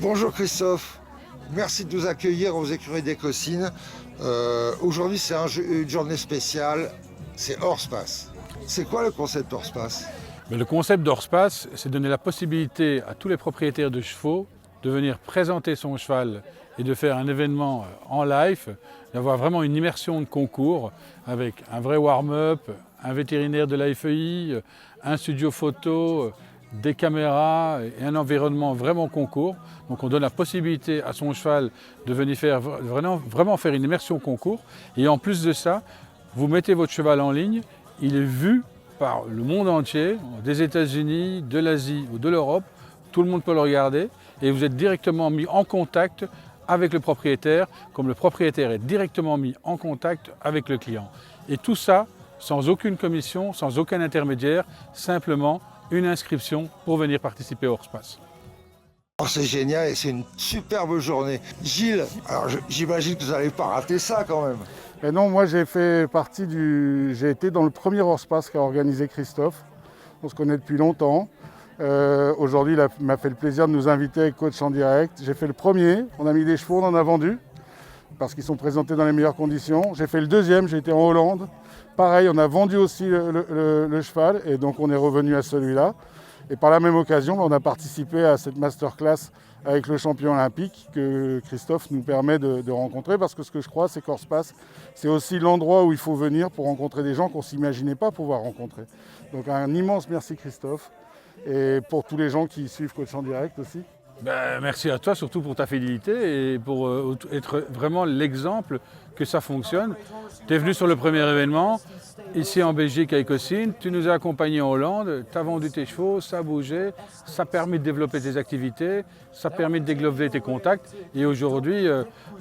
Bonjour Christophe, merci de nous accueillir aux écuries des Cossines. Aujourd'hui c'est une journée spéciale, c'est hors-space. C'est quoi le concept hors-space? Mais le concept d'hors-space, c'est donner la possibilité à tous les propriétaires de chevaux de venir présenter son cheval et de faire un événement en live, d'avoir vraiment une immersion de concours avec un vrai warm-up, un vétérinaire de la FEI, un studio photo, des caméras et un environnement vraiment concours. Donc on donne la possibilité à son cheval de venir faire vraiment faire une immersion concours. Et en plus de ça, vous mettez votre cheval en ligne, il est vu par le monde entier, des États-Unis, de l'Asie ou de l'Europe. Tout le monde peut le regarder et vous êtes directement mis en contact avec le propriétaire, comme le propriétaire est directement mis en contact avec le client. Et tout ça sans aucune commission, sans aucun intermédiaire, simplement une inscription pour venir participer au hors-space. Oh, c'est génial et c'est une superbe journée. Gilles, alors j'imagine que vous n'allez pas rater ça quand même. Et non, moi j'ai été dans le premier hors-space qu'a organisé Christophe. On se connaît depuis longtemps. Aujourd'hui, il m'a fait le plaisir de nous inviter avec coach en direct. J'ai fait le premier, on a mis des chevaux, on en a vendu, parce qu'ils sont présentés dans les meilleures conditions. J'ai fait le deuxième, j'ai été en Hollande. Pareil, on a vendu aussi le cheval, et donc on est revenu à celui-là. Et par la même occasion, on a participé à cette masterclass avec le champion olympique que Christophe nous permet de rencontrer, parce que ce que je crois, c'est qu'hors-space, c'est aussi l'endroit où il faut venir pour rencontrer des gens qu'on ne s'imaginait pas pouvoir rencontrer. Donc un immense merci Christophe, et pour tous les gens qui suivent Coach en direct aussi. Merci à toi, surtout pour ta fidélité et pour être vraiment l'exemple que ça fonctionne. Tu es venu sur le premier événement, ici en Belgique avec Cossines, tu nous as accompagnés en Hollande, tu as vendu tes chevaux, ça a bougé, ça permet de développer tes activités, ça permet de développer tes contacts. Et aujourd'hui,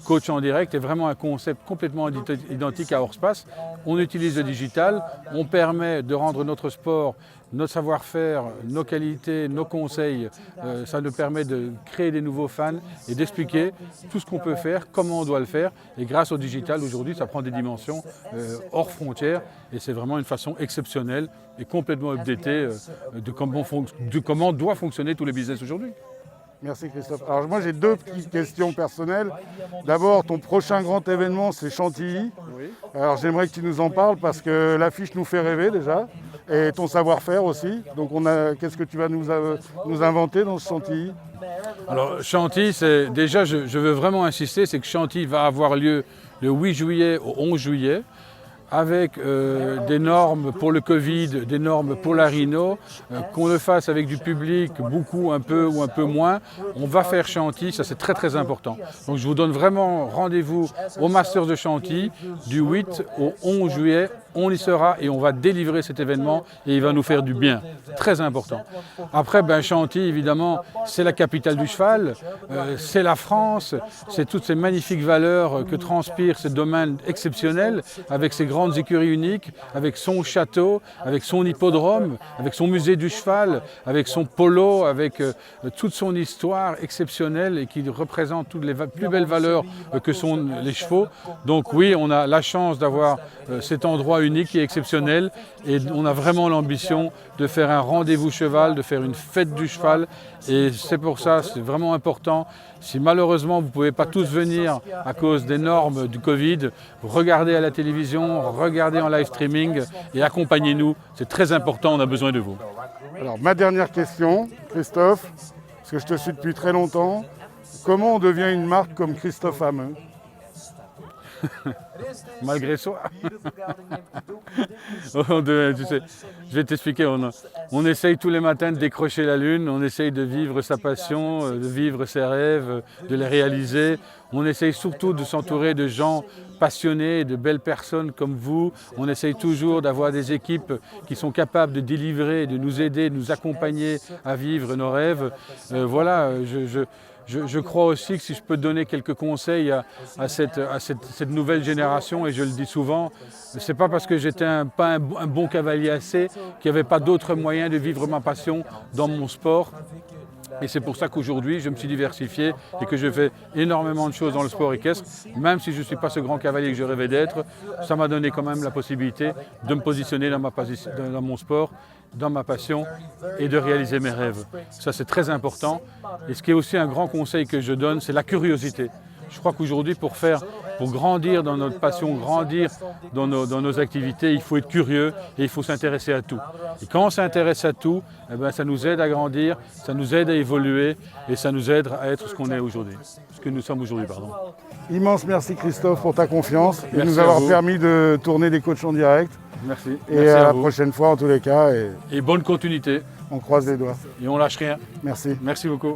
Coach en direct est vraiment un concept complètement identique à hors-space. On utilise le digital, on permet de rendre notre sport, notre savoir-faire, nos qualités, nos conseils, ça nous permet de créer des nouveaux fans et d'expliquer tout ce qu'on peut faire, comment on doit le faire. Et grâce au digital, aujourd'hui, ça prend des dimensions hors frontières et c'est vraiment une façon exceptionnelle et complètement updatée de comment doit fonctionner tous les business aujourd'hui. Merci Christophe. Alors moi j'ai deux petites questions personnelles. D'abord, ton prochain grand événement c'est Chantilly. Oui. Alors j'aimerais que tu nous en parles parce que l'affiche nous fait rêver déjà. Et ton savoir-faire aussi. Donc qu'est-ce que tu vas nous inventer dans ce Chantilly? Alors Chantilly, déjà je veux vraiment insister, c'est que Chantilly va avoir lieu le 8 juillet au 11 juillet. Avec des normes pour le Covid, des normes pour la rhino, qu'on le fasse avec du public, beaucoup, un peu ou un peu moins, on va faire Chantilly, ça c'est très très important. Donc je vous donne vraiment rendez-vous au Masters de Chantilly du 8 au 11 juillet. On y sera et on va délivrer cet événement et il va nous faire du bien. Très important. Après, Chantilly, évidemment, c'est la capitale du cheval, c'est la France, c'est toutes ces magnifiques valeurs que transpire ce domaine exceptionnel, avec ses grandes écuries uniques, avec son château, avec son hippodrome, avec son musée du cheval, avec son polo, avec toute son histoire exceptionnelle et qui représente toutes les plus belles valeurs que sont les chevaux. Donc oui, on a la chance d'avoir cet endroit unique et exceptionnel et on a vraiment l'ambition de faire un rendez-vous cheval, de faire une fête du cheval et c'est pour ça, c'est vraiment important. Si malheureusement vous ne pouvez pas tous venir à cause des normes du Covid, regardez à la télévision, regardez en live streaming et accompagnez-nous, c'est très important, on a besoin de vous. Alors ma dernière question, Christophe, parce que je te suis depuis très longtemps, comment on devient une marque comme Christophe Hameux? Malgré soi. Tu sais, je vais t'expliquer, on essaye tous les matins de décrocher la lune, on essaye de vivre sa passion, de vivre ses rêves, de les réaliser. On essaye surtout de s'entourer de gens passionnés, de belles personnes comme vous. On essaye toujours d'avoir des équipes qui sont capables de délivrer, de nous aider, de nous accompagner à vivre nos rêves. Voilà, je crois aussi que si je peux donner quelques conseils à cette nouvelle génération, et je le dis souvent, ce n'est pas parce que j'étais pas un bon cavalier assez qu'il n'y avait pas d'autres moyens de vivre ma passion dans mon sport. Et c'est pour ça qu'aujourd'hui, je me suis diversifié et que je fais énormément de choses dans le sport équestre. Même si je ne suis pas ce grand cavalier que je rêvais d'être, ça m'a donné quand même la possibilité de me positionner dans mon sport dans ma passion et de réaliser mes rêves. Ça, c'est très important. Et ce qui est aussi un grand conseil que je donne, c'est la curiosité. Je crois qu'aujourd'hui, pour grandir dans notre passion, grandir dans nos activités, il faut être curieux et il faut s'intéresser à tout. Et quand on s'intéresse à tout, eh bien, ça nous aide à grandir, ça nous aide à évoluer et ça nous aide à être ce qu'on est aujourd'hui, ce que nous sommes aujourd'hui, pardon. Immense merci Christophe pour ta confiance et Merci nous à avoir vous. permis de tourner des coachs en direct. Merci. Et Merci à la vous. prochaine fois en tous les cas, et Et bonne continuité. on croise les doigts. Et on lâche rien. Merci. Merci beaucoup.